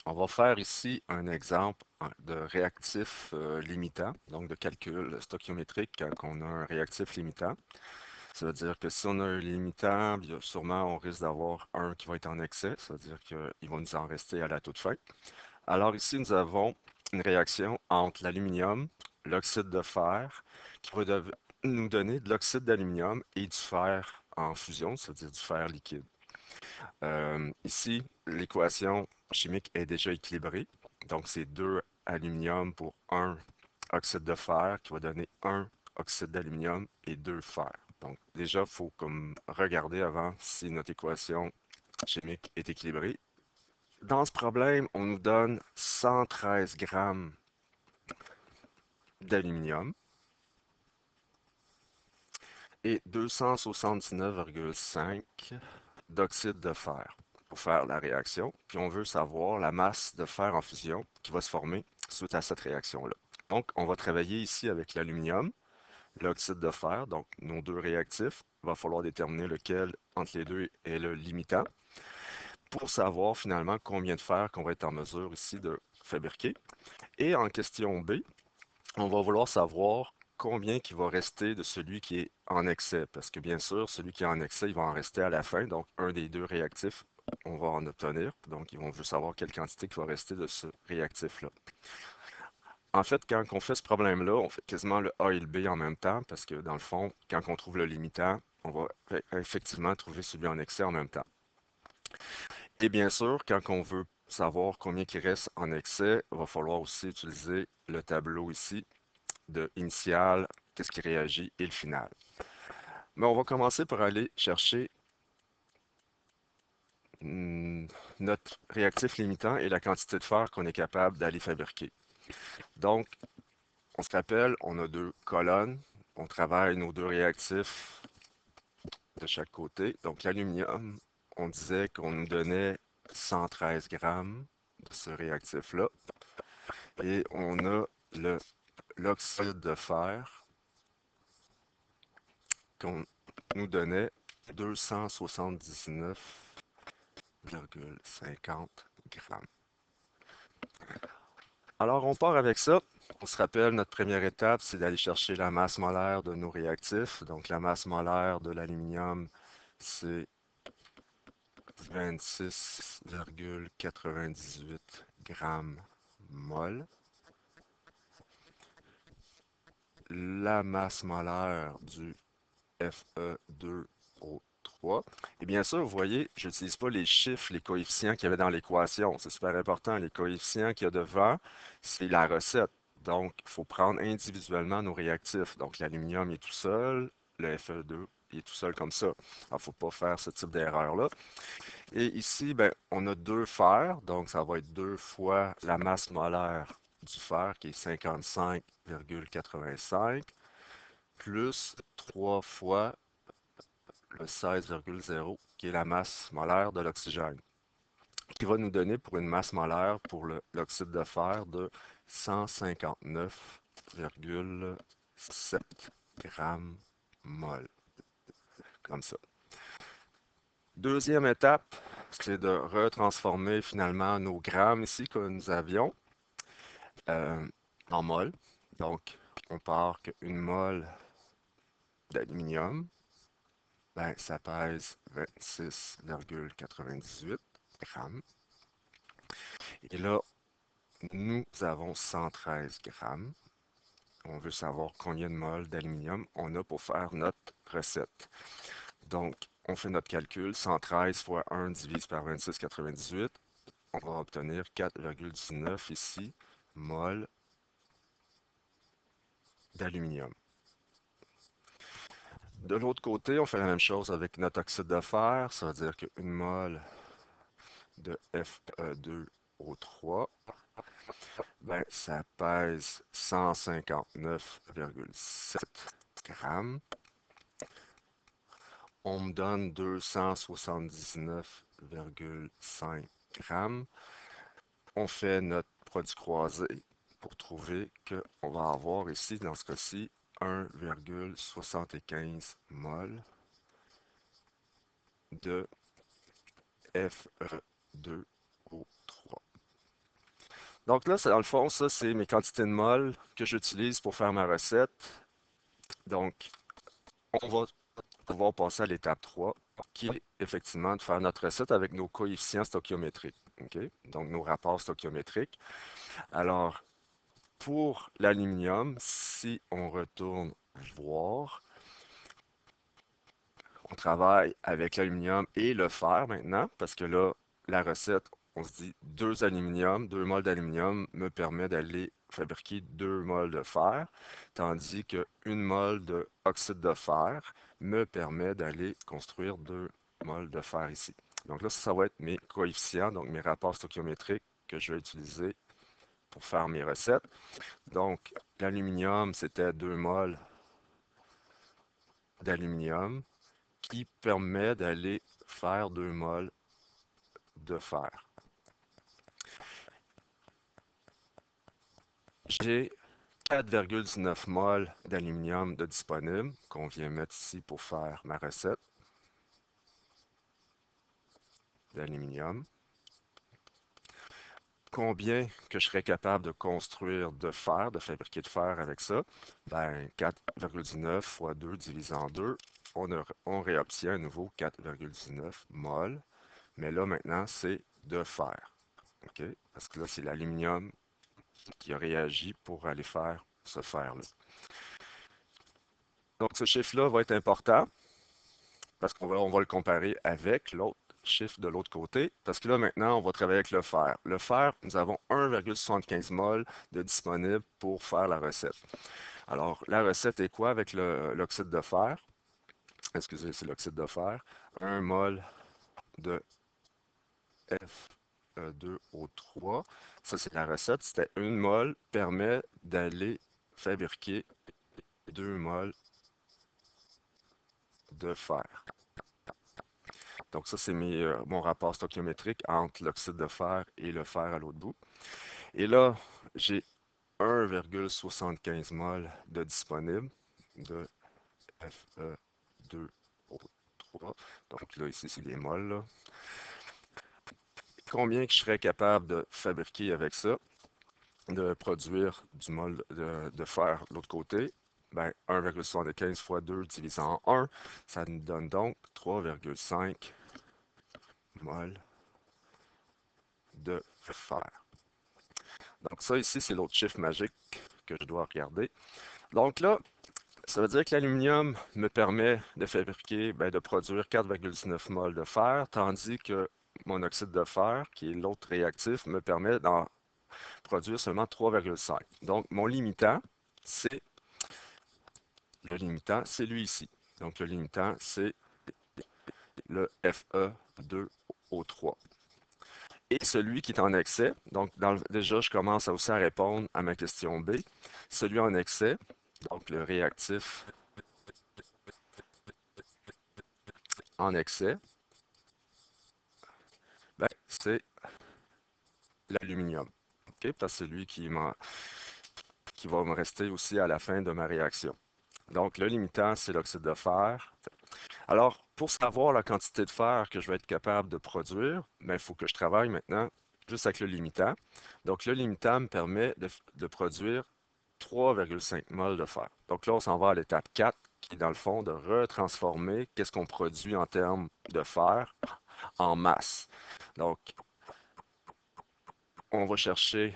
On va faire ici un exemple de réactif limitant, donc de calcul stoichiométrique quand on a un réactif limitant. Ça veut dire que si on a un limitant, bien, sûrement on risque d'avoir un qui va être en excès, ça veut dire qu'il va nous en rester à la toute fin. Alors ici, nous avons une réaction entre l'aluminium, l'oxyde de fer, qui va nous donner de l'oxyde d'aluminium et du fer en fusion, c'est-à-dire du fer liquide. Ici, l'équation chimique est déjà équilibrée. Donc, c'est 2 aluminium pour un oxyde de fer qui va donner un oxyde d'aluminium et 2 fer. Donc, déjà, il faut comme regarder avant si notre équation chimique est équilibrée. Dans ce problème, on nous donne 113 grammes d'aluminium et 279,5 d'oxyde de fer pour faire la réaction. Puis on veut savoir la masse de fer en fusion qui va se former suite à cette réaction-là. Donc, on va travailler ici avec l'aluminium, l'oxyde de fer, donc nos deux réactifs. Il va falloir déterminer lequel entre les deux est le limitant pour savoir finalement combien de fer qu'on va être en mesure ici de fabriquer. Et en question B, on va vouloir savoir combien qui va rester de celui qui est en excès. Parce que bien sûr, celui qui est en excès, il va en rester à la fin. Donc, un des deux réactifs, on va en obtenir. Donc, ils vont juste savoir quelle quantité qui va rester de ce réactif-là. En fait, quand on fait ce problème-là, on fait quasiment le A et le B en même temps. Parce que dans le fond, quand on trouve le limitant, on va effectivement trouver celui en excès en même temps. Et bien sûr, quand on veut savoir combien qui reste en excès, il va falloir aussi utiliser le tableau ici de initial, qu'est-ce qui réagit et le final. Mais on va commencer par aller chercher notre réactif limitant et la quantité de fer qu'on est capable d'aller fabriquer. Donc, on se rappelle, on a deux colonnes. On travaille nos deux réactifs de chaque côté. Donc, l'aluminium, on disait qu'on nous donnait 113 grammes de ce réactif-là. Et on a l'oxyde de fer qu'on nous donnait 279,50 grammes. Alors, on part avec ça. On se rappelle, notre première étape, c'est d'aller chercher la masse molaire de nos réactifs. Donc, la masse molaire de l'aluminium, c'est 26,98 grammes mol. La masse molaire du Fe2O3. Et bien sûr, vous voyez, je n'utilise pas les chiffres, les coefficients qu'il y avait dans l'équation. C'est super important. Les coefficients qu'il y a devant, c'est la recette. Donc, il faut prendre individuellement nos réactifs. Donc, l'aluminium est tout seul, le Fe2 est tout seul comme ça. Il ne faut pas faire ce type d'erreur-là. Et ici, ben, on a deux fers, donc ça va être deux fois la masse molaire du fer, qui est 55,85, plus 3 fois le 16,0, qui est la masse molaire de l'oxygène, qui va nous donner pour une masse molaire pour l'oxyde de fer de 159,7 grammes mol, comme ça. Deuxième étape, c'est de retransformer finalement nos grammes ici que nous avions euh, en mol. Donc, on part qu'une mol d'aluminium, ben, ça pèse 26,98 grammes. Et là, nous avons 113 grammes. On veut savoir combien de moles d'aluminium on a pour faire notre recette. Donc, on fait notre calcul. 113 fois 1 divise par 26,98. On va obtenir 4,19 ici, moles d'aluminium. De l'autre côté, on fait la même chose avec notre oxyde de fer. Ça veut dire qu'une mole de Fe2O3, ben, ça pèse 159,7 grammes. On me donne 279,5 grammes. On fait notre produit croisé pour trouver qu'on va avoir ici, dans ce cas-ci, 1,75 mol de Fe2O3. Donc là, dans le fond, ça, c'est mes quantités de mol que j'utilise pour faire ma recette. Donc, on va pouvoir passer à l'étape 3, qui est effectivement de faire notre recette avec nos coefficients stoichiométriques. OK? Donc, nos rapports stoichiométriques. Alors, pour l'aluminium, si on retourne voir, on travaille avec l'aluminium et le fer maintenant, parce que là, la recette, on se dit 2 aluminium, 2 moles d'aluminium me permet d'aller fabriquer 2 moles de fer, tandis que 1 mole d'oxyde de fer me permet d'aller construire 2 moles de fer ici. Donc là, ça va être mes coefficients, donc mes rapports stoichiométriques que je vais utiliser pour faire mes recettes. Donc, l'aluminium, c'était 2 moles d'aluminium qui permet d'aller faire 2 moles de fer. J'ai 4,19 moles d'aluminium de disponible qu'on vient mettre ici pour faire ma recette d'aluminium. Combien que je serais capable de construire de fer, de fabriquer de fer avec ça? Ben, 4,19 fois 2 divisé en 2, on réobtient à nouveau 4,19 moles. Mais là, maintenant, c'est de fer. OK? Parce que là, c'est l'aluminium qui a réagi pour aller faire ce fer-là. Donc, ce chiffre-là va être important parce qu'on va le comparer avec l'autre chiffre de l'autre côté, parce que là, maintenant, on va travailler avec le fer. Le fer, nous avons 1,75 mol de disponible pour faire la recette. Alors, la recette est quoi avec l'oxyde de fer? Excusez, c'est l'oxyde de fer. 1 mol de Fe2O3. Ça, c'est la recette. C'était 1 mol permet d'aller fabriquer 2 moles de fer. Donc ça, c'est mon rapport stoichiométrique entre l'oxyde de fer et le fer à l'autre bout. Et là, j'ai 1,75 mol de disponible de Fe2O3. Donc là, ici, c'est les moles, là. Combien que je serais capable de fabriquer avec ça, de produire du mol de fer de l'autre côté? Ben, 1,75 fois 2 divisé en 1, ça nous donne donc 3,5 mol de fer. Donc ça ici, c'est l'autre chiffre magique que je dois regarder. Donc là, ça veut dire que l'aluminium me permet de fabriquer, ben, de produire 4,19 mol de fer, tandis que mon oxyde de fer, qui est l'autre réactif, me permet d'en produire seulement 3,5. Donc mon limitant, c'est lui ici. Donc le limitant, c'est le Fe2O3. Et celui qui est en excès, donc déjà je commence aussi à répondre à ma question B, celui en excès, donc le réactif en excès, ben, c'est l'aluminium. OK? Parce que c'est lui qui va me rester aussi à la fin de ma réaction. Donc le limitant, c'est l'oxyde de fer. Alors, pour savoir la quantité de fer que je vais être capable de produire, ben, il faut que je travaille maintenant juste avec le limitant. Donc, le limitant me permet de produire 3,5 mol de fer. Donc là, on s'en va à l'étape 4, qui est dans le fond de retransformer qu'est-ce qu'on produit en termes de fer en masse. Donc, on va chercher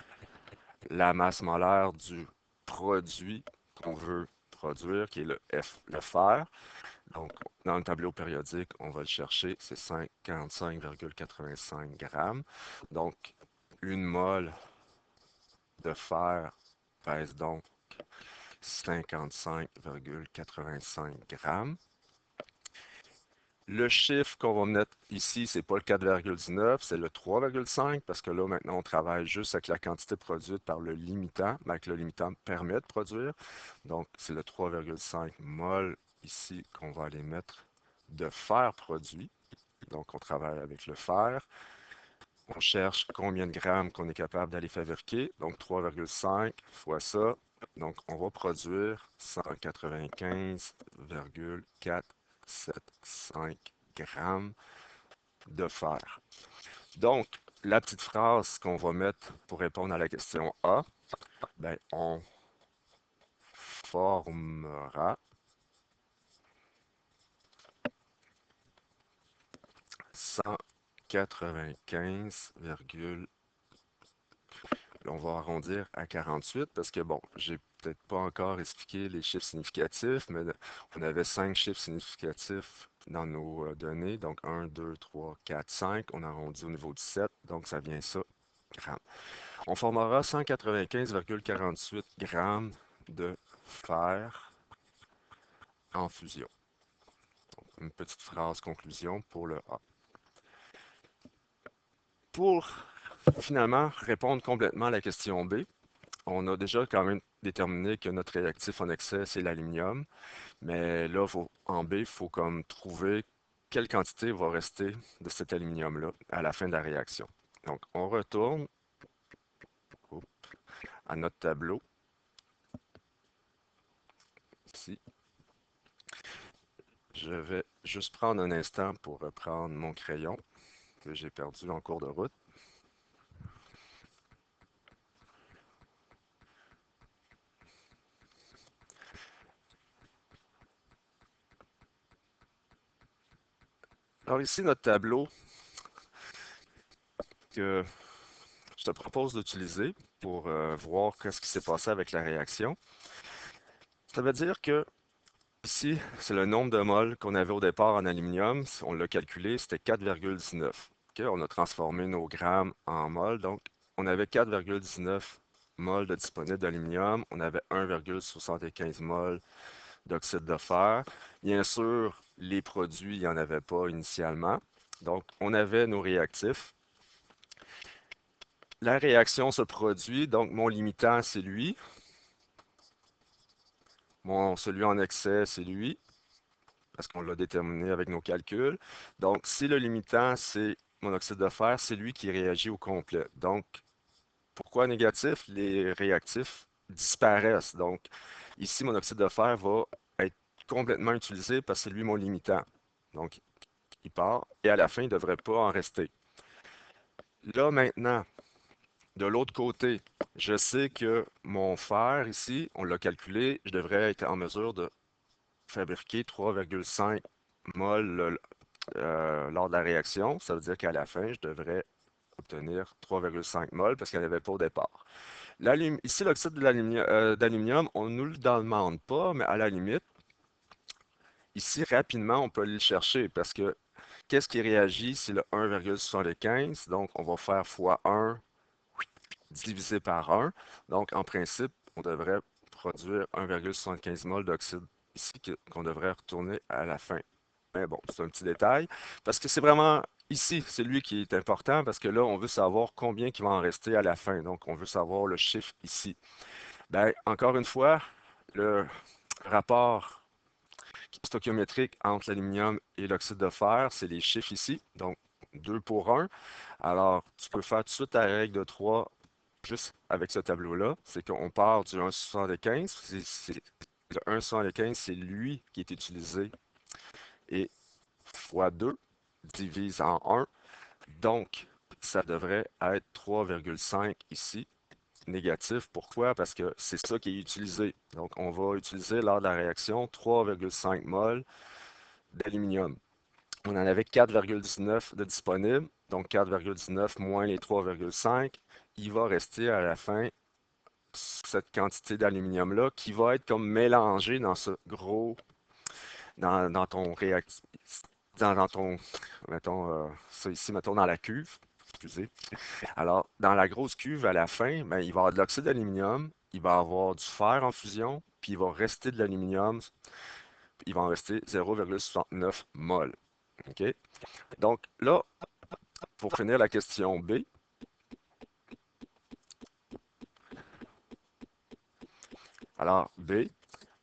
la masse molaire du produit qu'on veut produire, qui est le fer. Donc, dans le tableau périodique, on va le chercher, c'est 55,85 grammes. Donc, 1 mol de fer pèse donc 55,85 grammes. Le chiffre qu'on va mettre ici, c'est pas le 4,19, c'est le 3,5 parce que là, maintenant, on travaille juste avec la quantité produite par le limitant, mais que le limitant permet de produire. Donc, c'est le 3,5 mol ici qu'on va aller mettre de fer produit. Donc, on travaille avec le fer. On cherche combien de grammes qu'on est capable d'aller fabriquer. Donc, 3,5 fois ça. Donc, on va produire 195,475 grammes de fer. Donc, la petite phrase qu'on va mettre pour répondre à la question A, ben, on formera 195, on va arrondir à 48 parce que bon, j'ai peut-être pas encore expliqué les chiffres significatifs, mais on avait 5 chiffres significatifs dans nos données. Donc 1, 2, 3, 4, 5. On arrondit au niveau du 7, donc ça vient ça, grammes. On formera 195,48 grammes de fer en fusion. Une petite phrase conclusion pour le A. Pour finalement répondre complètement à la question B, on a déjà quand même déterminé que notre réactif en excès, c'est l'aluminium. Mais là, en B, il faut comme trouver quelle quantité va rester de cet aluminium-là à la fin de la réaction. Donc, on retourne à notre tableau ici. Je vais juste prendre un instant pour reprendre mon crayon que j'ai perdu en cours de route. Alors ici, notre tableau que je te propose d'utiliser pour voir ce qui s'est passé avec la réaction. Ça veut dire que ici, c'est le nombre de moles qu'on avait au départ en aluminium. On l'a calculé, c'était 4,19. OK, on a transformé nos grammes en moles. Donc, on avait 4,19 moles de disponible d'aluminium. On avait 1,75 moles d'oxyde de fer. Bien sûr, les produits, il n'y en avait pas initialement. Donc, on avait nos réactifs. La réaction se produit. Donc, mon limitant, c'est lui. Celui en excès, c'est lui, parce qu'on l'a déterminé avec nos calculs. Donc, si le limitant, c'est mon oxyde de fer, c'est lui qui réagit au complet. Donc, pourquoi négatif? Les réactifs disparaissent. Donc, ici, mon oxyde de fer va être complètement utilisé parce que c'est lui mon limitant. Donc, il part et à la fin, il ne devrait pas en rester. Là, maintenant, de l'autre côté, je sais que mon fer ici, on l'a calculé, je devrais être en mesure de fabriquer 3,5 moles lors de la réaction. Ça veut dire qu'à la fin, je devrais obtenir 3,5 moles parce qu'il n'y en avait pas au départ. Ici, l'oxyde d'aluminium, on ne nous le demande pas, mais à la limite, ici, rapidement, on peut aller le chercher parce que qu'est-ce qui réagit? C'est le 1,75. Donc, on va faire fois 1 divisé par 1. Donc, en principe, on devrait produire 1,75 mol d'oxyde ici qu'on devrait retourner à la fin. Mais bon, c'est un petit détail parce que c'est vraiment ici, c'est lui qui est important parce que là, on veut savoir combien il va en rester à la fin. Donc, on veut savoir le chiffre ici. Ben, encore une fois, le rapport stoichiométrique entre l'aluminium et l'oxyde de fer, c'est les chiffres ici. Donc, 2 pour 1. Alors, tu peux faire tout de suite ta règle de 3 juste avec ce tableau-là. C'est qu'on part du 1,75. Le 1,75, c'est lui qui est utilisé. Et fois 2 divise en 1. Donc, ça devrait être 3,5 ici, négatif. Pourquoi? Parce que c'est ça qui est utilisé. Donc, on va utiliser lors de la réaction 3,5 mol d'aluminium. On en avait 4,19 de disponible, donc 4,19 moins les 3,5. Il va rester à la fin cette quantité d'aluminium-là qui va être comme mélangée dans ce gros, dans ton réactif, dans ton, mettons, ça ici, mettons dans la cuve, excusez. Alors, dans la grosse cuve, à la fin, ben, il va y avoir de l'oxyde d'aluminium, il va y avoir du fer en fusion, puis il va rester de l'aluminium, il va en rester 0,69 mol. OK? Donc là, pour finir la question B, alors B,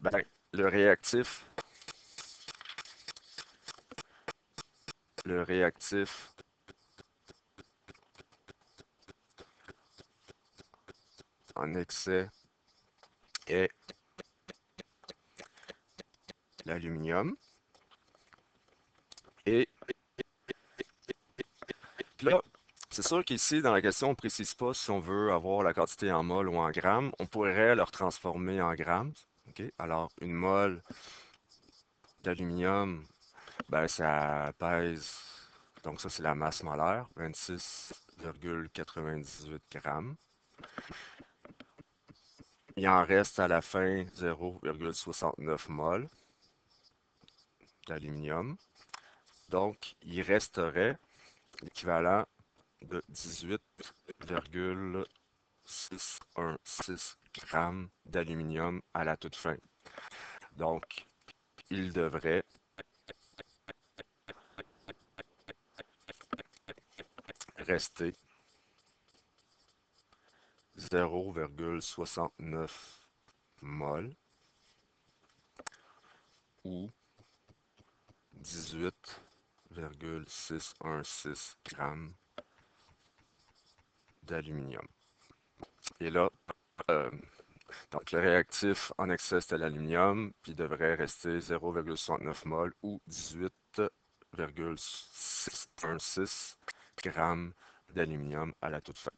ben, le réactif, le réactif en excès est l'aluminium. Et là, C'est sûr qu'ici, dans la question, on ne précise pas si on veut avoir la quantité en mol ou en grammes. On pourrait le transformer en grammes. OK? Alors, une mole d'aluminium, ben, ça pèse, donc ça c'est la masse molaire, 26,98 grammes. Il en reste à la fin 0,69 mol d'aluminium. Donc, il resterait l'équivalent de 18,616 grammes d'aluminium à la toute fin. Donc, il devrait rester 0,69 mol ou 18,616 grammes d'aluminium. Et là, euh, donc le réactif en excès c'était l'aluminium, puis il devrait rester 0,69 mol ou 18,616 grammes d'aluminium à la toute fin.